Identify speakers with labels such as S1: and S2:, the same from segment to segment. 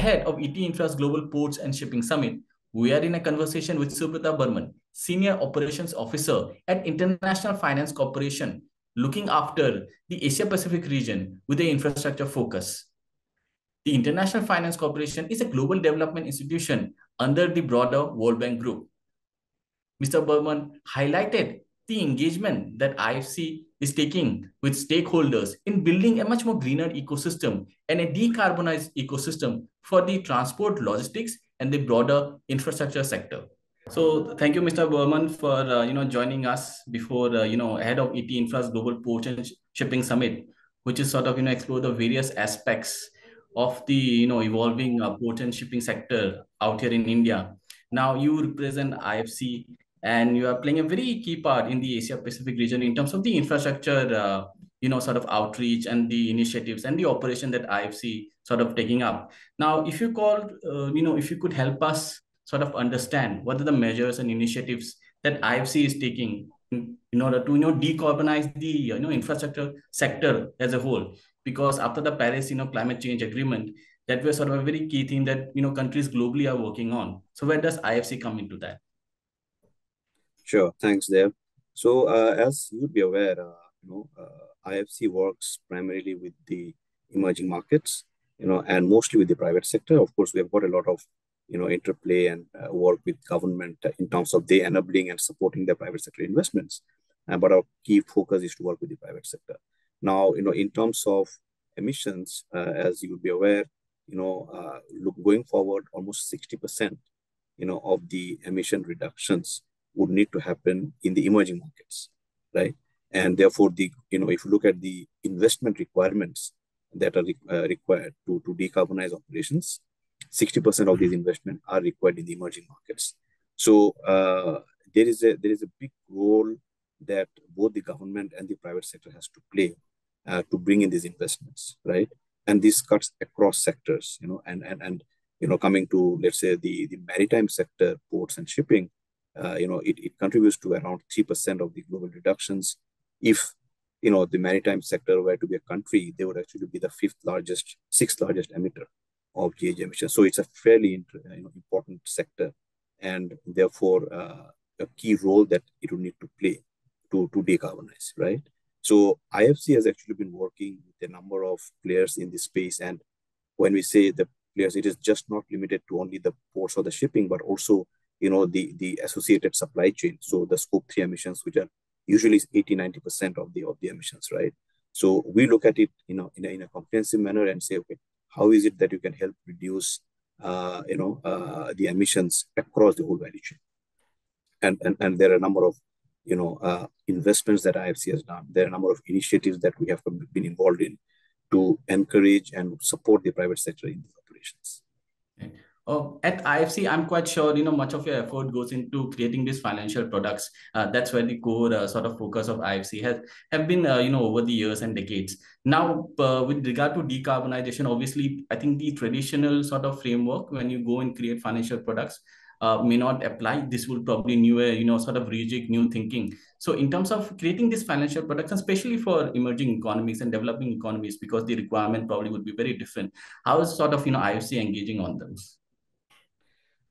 S1: ahead of ET Infra's Global Ports and Shipping Summit, we are in a conversation with Subrata Barman, Senior Operations Officer at International Finance Corporation, looking after the Asia Pacific region with the infrastructure focus. The International Finance Corporation is a global development institution under the broader World Bank Group. Mr. Berman highlighted the engagement that IFC is taking with stakeholders in building a much more greener ecosystem and a decarbonized ecosystem for the transport, logistics, and the broader infrastructure sector. So thank you, Mr. Berman, for joining us before ahead of ET Infra's Global Port and Shipping Summit, which is sort of explore the various aspects of the evolving port and shipping sector out here in India. Now you represent IFC, and you are playing a very key part in the Asia Pacific region in terms of the infrastructure, sort of outreach and the initiatives and the operation that IFC sort of taking up. Now, if you if you could help us sort of understand what are the measures and initiatives that IFC is taking in order to decarbonize the infrastructure sector as a whole, because after the Paris climate change agreement, that was sort of a very key thing that countries globally are working on. So where does IFC come into that?
S2: Sure, thanks, Dev. So as you'd be aware, IFC works primarily with the emerging markets, and mostly with the private sector. Of course, we have got a lot of interplay and work with government in terms of the enabling and supporting the private sector investments. But our key focus is to work with the private sector. Now, in terms of emissions, as you would be aware, going forward, almost 60%, of the emission reductions would need to happen in the emerging markets, right? And therefore, if you look at the investment requirements that are required to decarbonize operations, 60% of these investments are required in the emerging markets. So there is a big role that both the government and the private sector has to play to bring in these investments, right? And this cuts across sectors, and coming to, let's say, the maritime sector, ports and shipping, it contributes to around 3% of the global reductions. If the maritime sector were to be a country, they would actually be the sixth largest emitter of GHG emissions. So it's a fairly important sector, and therefore a key role that it will need to play to decarbonize, right? So IFC has actually been working with a number of players in this space, and when we say the players, it is just not limited to only the ports or the shipping, but also the associated supply chain. So the scope 3 emissions, which are usually 80-90% of the emissions, right? So we look at it in a comprehensive manner and say, okay, how is it that you can help reduce the emissions across the whole value chain? And there are a number of investments that IFC has done. There are a number of initiatives that we have been involved in to encourage and support the private sector in these operations.
S1: Okay. At IFC, I'm quite sure much of your effort goes into creating these financial products. That's where the core sort of focus of IFC have been over the years and decades. Now, with regard to decarbonization, obviously, I think the traditional sort of framework when you go and create financial products may not apply. This will probably sort of rejig new thinking. So in terms of creating these financial products, especially for emerging economies and developing economies, because the requirement probably would be very different, how is sort of IFC engaging on those?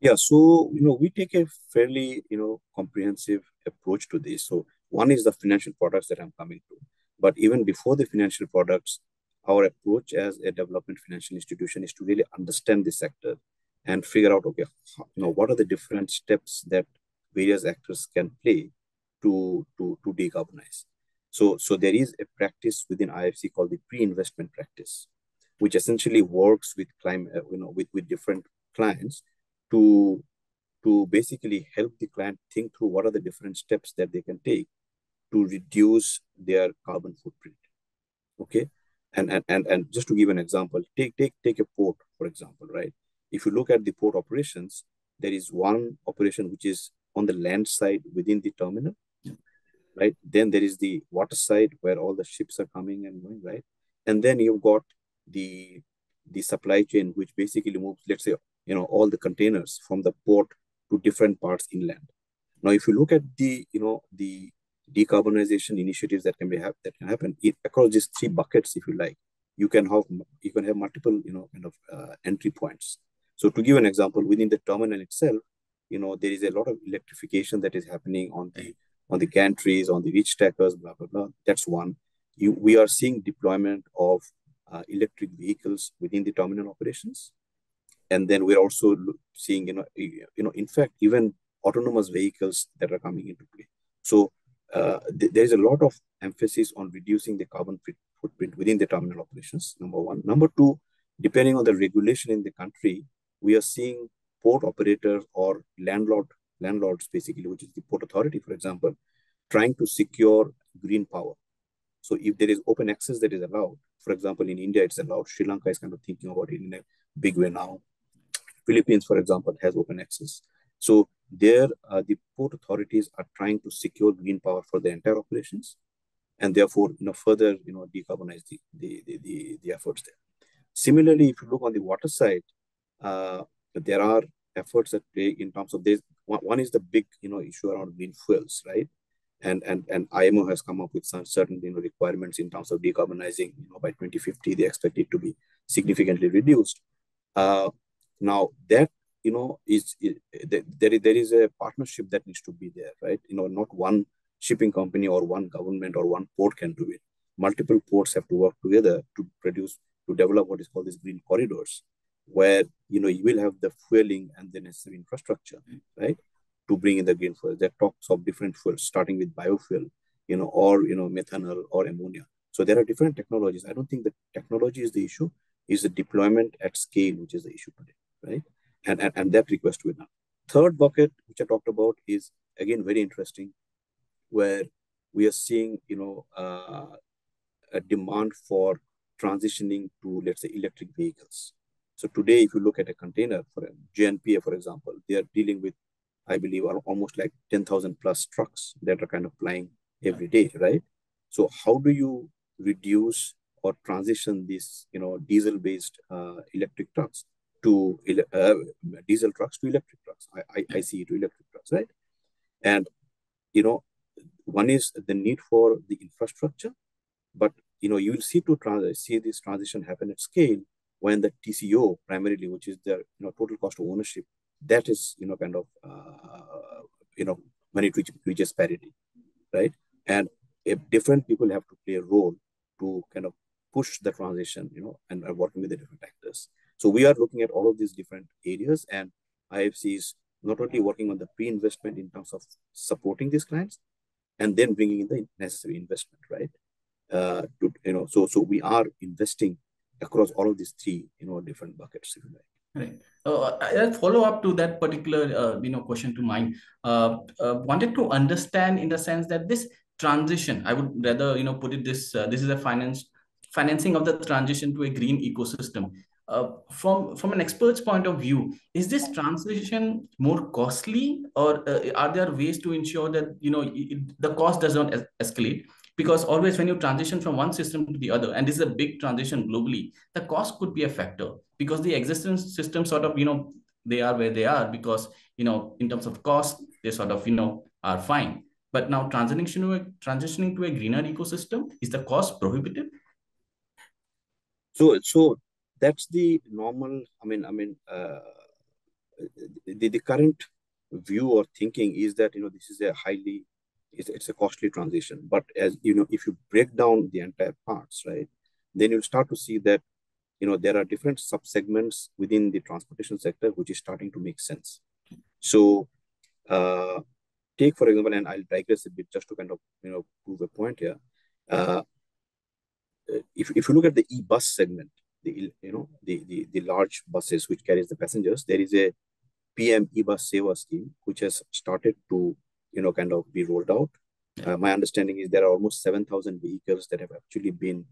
S2: Yeah, so we take a fairly comprehensive approach to this. So one is the financial products that I'm coming to, but even before the financial products, our approach as a development financial institution is to really understand the sector and figure out, okay, what are the different steps that various actors can play to decarbonize. So there is a practice within IFC called the pre-investment practice, which essentially works with with different clients to basically help the client think through what are the different steps that they can take to reduce their carbon footprint. Okay, and just to give an example, take a port, for example, right? If you look at the port operations, there is one operation which is on the land side within the terminal, right? Then there is the water side where all the ships are coming and going, right? And then you've got the supply chain, which basically moves, let's say, all the containers from the port to different parts inland. Now, if you look at the decarbonization initiatives that can happen across these three buckets, if you like, you can have multiple, entry points. So to give an example, within the terminal itself, there is a lot of electrification that is happening on the gantries, on the reach stackers, blah blah blah. That's one. We are seeing deployment of electric vehicles within the terminal operations, and then we're also seeing, in fact, even autonomous vehicles that are coming into play. So there's a lot of emphasis on reducing the carbon footprint within the terminal operations, number one. Number two, depending on the regulation in the country, we are seeing port operators or landlords basically, which is the port authority, for example, trying to secure green power. So if there is open access that is allowed, for example, in India, it's allowed. Sri Lanka is kind of thinking about it in a big way now. Philippines, for example, has open access. So there, the port authorities are trying to secure green power for the entire operations, and therefore, further, decarbonize the efforts there. Similarly, if you look on the water side, there are efforts at play in terms of this. One is the big, issue around green fuels, right? And IMO has come up with some certain, requirements in terms of decarbonizing. By 2050, they expect it to be significantly reduced. Now that, there is a partnership that needs to be there, right? Not one shipping company or one government or one port can do it. Multiple ports have to work together to develop what is called these green corridors, where you will have the fueling and the necessary infrastructure, right, to bring in the green fuel. That talks of different fuels, starting with biofuel, or methanol or ammonia. So there are different technologies. I don't think the technology is the issue; is the deployment at scale, which is the issue today, right? And that request to be done. Third bucket, which I talked about, is again very interesting, where we are seeing a demand for transitioning to, let's say, electric vehicles. So today, if you look at a container for a JNPA, for example, they are dealing with, I believe, are almost like 10,000 plus trucks that are kind of flying every day, right? So how do you reduce or transition these, diesel-based electric trucks to diesel trucks to electric trucks, ICE to electric trucks, right? And one is the need for the infrastructure, but you will see this transition happen at scale when the TCO primarily, which is the total cost of ownership, that is kind of when it reaches parity, right? And if different people have to play a role to kind of push the transition, and are working with the different actors. So we are looking at all of these different areas, and IFC is not only working on the pre-investment in terms of supporting these clients, and then bringing in the necessary investment, right? So we are investing across all of these three, different buckets, if you like.
S1: Right. I'll follow up to that particular, question to mine. Wanted to understand in the sense that this transition, I would rather, put it this, this is a financing of the transition to a green ecosystem. From an expert's point of view, is this transition more costly, or are there ways to ensure that, the cost does not escalate? Because always when you transition from one system to the other, and this is a big transition globally, the cost could be a factor, because the existing system sort of, they are where they are, because, in terms of cost, they sort of, are fine. But now transitioning to a greener ecosystem, is the cost prohibitive?
S2: So that's the normal, the current view or thinking is that, this is it's a costly transition. But as if you break down the entire parts, right, then you'll start to see that, there are different subsegments within the transportation sector, which is starting to make sense. So take, for example, and I'll digress a bit just to kind of, prove a point here. If you look at the e-bus segment, the large buses which carries the passengers, there is a PM e-bus Seva scheme, which has started to, kind of be rolled out. My understanding is there are almost 7,000 vehicles that have actually been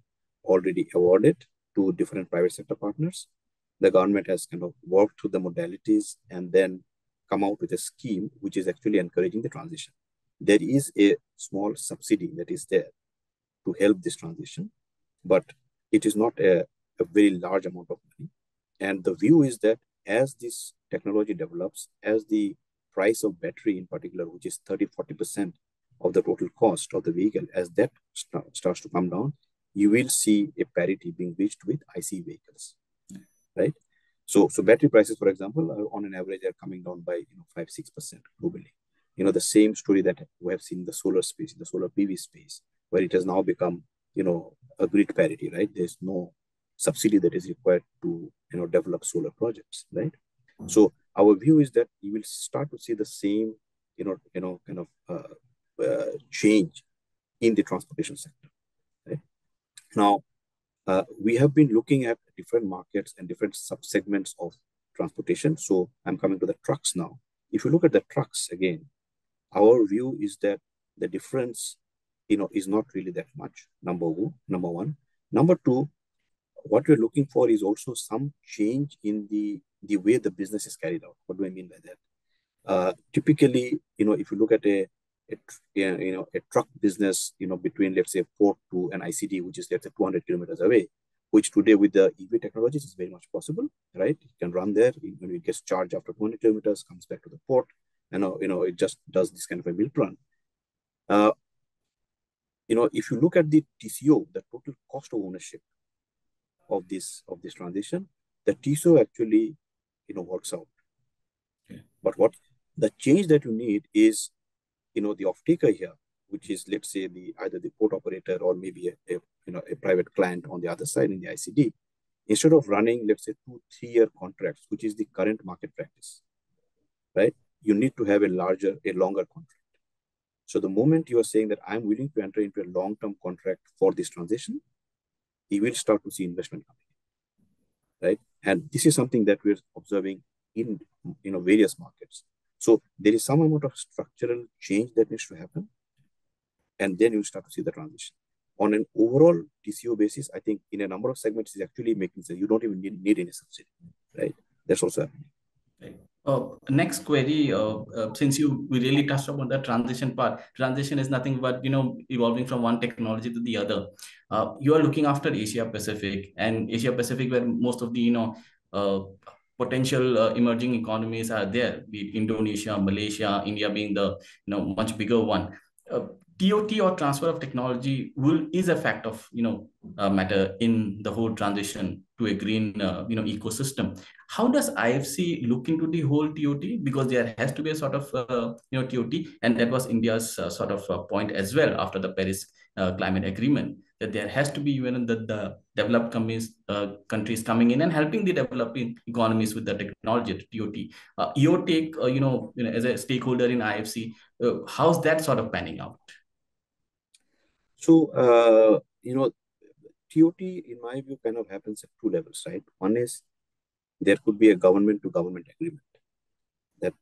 S2: already awarded to different private sector partners. The government has kind of worked through the modalities and then come out with a scheme which is actually encouraging the transition. There is a small subsidy that is there to help this transition, but it is not a very large amount of money. And the view is that as this technology develops, as the price of battery in particular, which is 30-40% of the total cost of the vehicle, as that starts to come down, you will see a parity being reached with IC vehicles, right? So battery prices, for example, are on an average are coming down by 5-6% globally. The same story that we have seen in the solar space, in the solar PV space, where it has now become a grid parity, right? There's no subsidy that is required to develop solar projects, right? So our view is that you will start to see the same kind of change in the transportation sector, right? Now, we have been looking at different markets and different subsegments of transportation. So I'm coming to the trucks now. If you look at the trucks again, our view is that the difference, is not really that much. Number one. Number two, what we're looking for is also some change in the way the business is carried out. What do I mean by that? Typically, if you look at a truck business, between, let's say, port to an ICD, which is, let's say, 200 kilometers away, which today with the EV technologies is very much possible, right? It can run there, when it gets charged after 200 kilometers, comes back to the port, and it just does this kind of a milk run. If you look at the TCO, the total cost of ownership of this transition, the TCO actually, works out. Okay. But what the change that you need is, the off-taker here, which is, let's say, either the port operator or maybe a private client on the other side in the ICD, instead of running, let's say, 2-3 year contracts, which is the current market practice, right? You need to have a longer contract. So the moment you are saying that I'm willing to enter into a long-term contract for this transition, you will start to see investment coming in, right? And this is something that we're observing in various markets. So there is some amount of structural change that needs to happen, and then you start to see the transition. On an overall TCO basis, I think in a number of segments, it's actually making sense. You don't even need any subsidy, right? That's also happening.
S1: Right. Next query, since we really touched upon the transition part. Transition is nothing but evolving from one technology to the other. You are looking after Asia Pacific, and Asia Pacific, where most of the potential emerging economies are there, be it Indonesia, Malaysia, India being the much bigger one. TOT, or transfer of technology, is a fact of matter in the whole transition to a green ecosystem. How does IFC look into the whole TOT? Because there has to be a sort of TOT, and that was India's sort of point as well after the Paris climate agreement, that there has to be even the developed countries coming in and helping the developing economies with the technology, the TOT. Your take, as a stakeholder in IFC, how's that sort of panning out?
S2: So, TOT, in my view, kind of happens at two levels, right? One is there could be a government-to-government agreement that,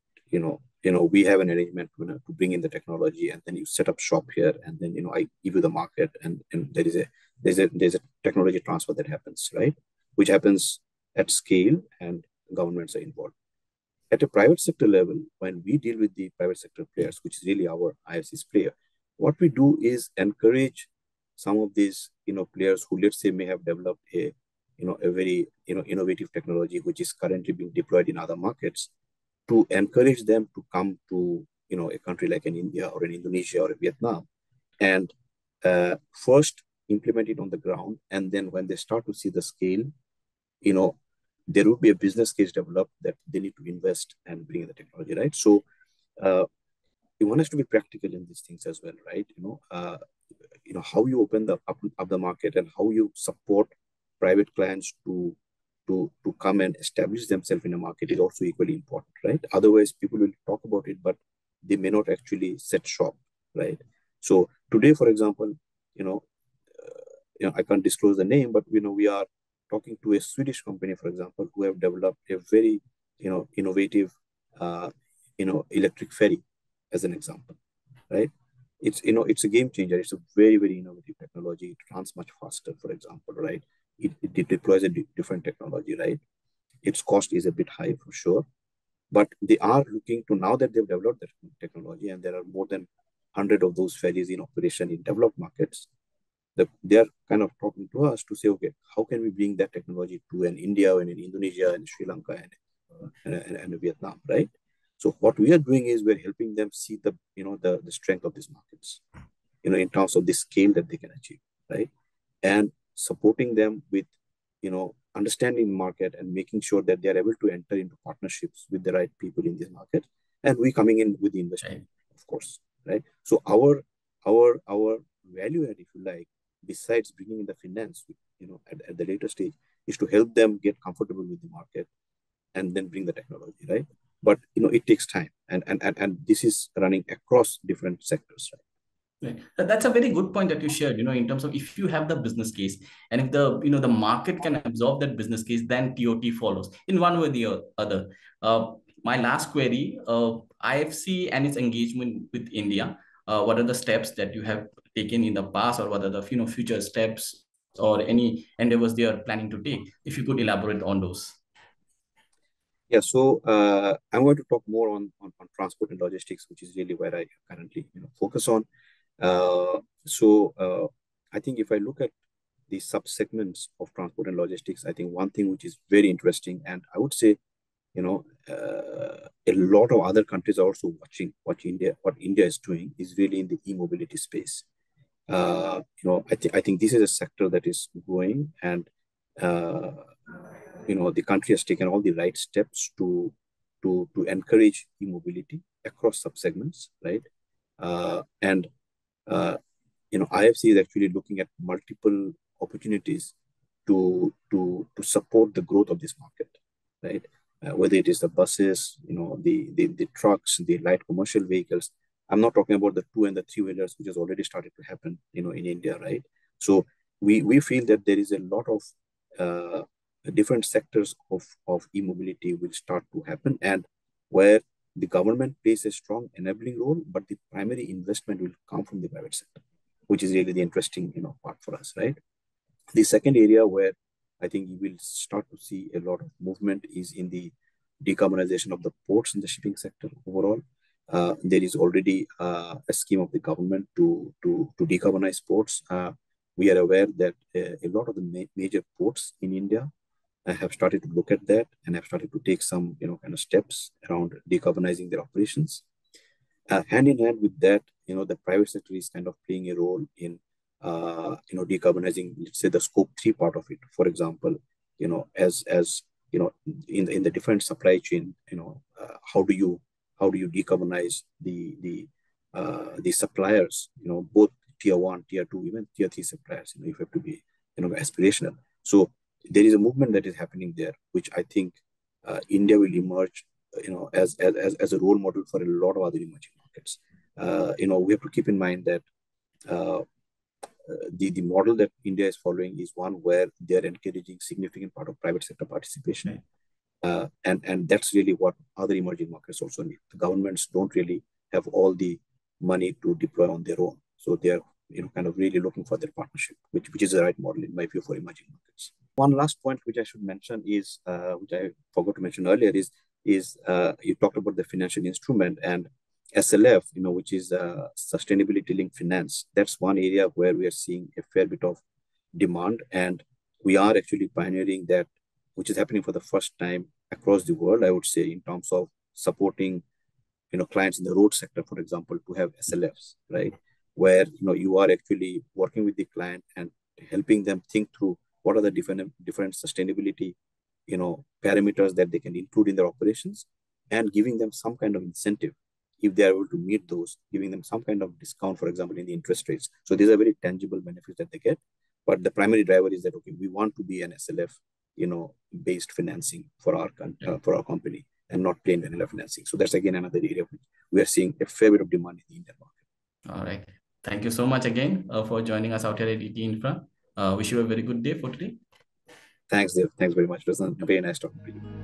S2: we have an arrangement to bring in the technology, and then you set up shop here, and then, I give you the market, and there's a technology transfer that happens, right? Which happens at scale, and governments are involved. At a private sector level, when we deal with the private sector players, which is really our IFC's player, what we do is encourage some of these, players who, let's say, may have developed a very, innovative technology, which is currently being deployed in other markets, to encourage them to come to, a country like an India or an Indonesia or a Vietnam, and first implement it on the ground. And then when they start to see the scale, there will be a business case developed that they need to invest and bring in the technology, right? So you want us to be practical in these things as well, right? How you open up the market and how you support private clients to come and establish themselves in a market is also equally important, right? Otherwise, people will talk about it, but they may not actually set shop, right? So today, for example, I can't disclose the name, but we are talking to a Swedish company, for example, who have developed a very innovative electric ferry, as an example, right? It's a game changer. It's a very, very innovative technology. It runs much faster, for example, right? It deploys a different technology, right? Its cost is a bit high for sure, but they are looking to, now that they've developed that technology, and there are more than 100 of those ferries in operation in developed markets, they are kind of talking to us to say, okay, how can we bring that technology to an India and an Indonesia and Sri Lanka and Vietnam, right? So what we are doing is we're helping them see the strength of these markets, in terms of the scale that they can achieve, right? and supporting them with, understanding the market and making sure that they are able to enter into partnerships with the right people in this market. And we coming in with the investment, of course, right? So our value add, if you like, besides bringing in the finance, at the later stage, is to help them get comfortable with the market and then bring the technology, right? But it takes time, and this is running across different sectors, right?
S1: Right. That's a very good point that you shared, in terms of if you have the business case and if the market can absorb that business case, then TOT follows in one way or the other. My last query, IFC and its engagement with India, what are the steps that you have taken in the past, or what are the future steps or any endeavors they are planning to take? If you could elaborate on those.
S2: Yeah, so I'm going to talk more on transport and logistics, which is really where I currently focus on. So I think if I look at the sub-segments of transport and logistics, I think one thing which is very interesting, and I would say, a lot of other countries are also watching what India is doing, is really in the e-mobility space. I think this is a sector that is growing, and the country has taken all the right steps to encourage e-mobility across subsegments, right? And IFC is actually looking at multiple opportunities to support the growth of this market, right? Whether it is the buses, the trucks, the light commercial vehicles. I'm not talking about the 2 and the 3-wheelers, which has already started to happen, in India, right? So we feel that there is a lot of different sectors of e-mobility will start to happen, and where the government plays a strong enabling role, but the primary investment will come from the private sector, which is really the interesting part for us, right? The second area where I think you will start to see a lot of movement is in the decarbonization of the ports and the shipping sector overall. There is already a scheme of the government to decarbonize ports. We are aware that a lot of the major ports in India have started to look at that and have started to take some kind of steps around decarbonizing their operations. Hand in hand with that, the private sector is kind of playing a role in decarbonizing, let's say, the scope 3 part of it. For example, as in the different supply chain, how do you decarbonize the suppliers, both tier 1, tier 2, even tier 3 suppliers, if you have to be aspirational. So there is a movement that is happening there, which I think India will emerge as a role model for a lot of other emerging markets. We have to keep in mind that the model that India is following is one where they're encouraging significant part of private sector participation. And that's really what other emerging markets also need. The governments don't really have all the money to deploy on their own. So they're kind of really looking for their partnership, which is the right model in my view for emerging markets. One last point which I should mention is, which I forgot to mention earlier, is you talked about the financial instrument and SLF, which is sustainability linked finance. That's one area where we are seeing a fair bit of demand, and we are actually pioneering that, which is happening for the first time across the world, I would say, in terms of supporting clients in the road sector, for example, to have SLFs, right? Where you are actually working with the client and helping them think through what are the different sustainability parameters that they can include in their operations, and giving them some kind of incentive if they are able to meet those, giving them some kind of discount, for example, in the interest rates. So these are very tangible benefits that they get. But the primary driver is that, okay, we want to be an SLF, based financing for our company, and not plain vanilla financing. So that's again another area which we are seeing a fair bit of demand in the Indian market.
S1: All right. Thank you so much again for joining us out here at ET Infra. Wish you a very good day for today.
S2: Thanks, Dev. Thanks very much. It was very nice talking to you.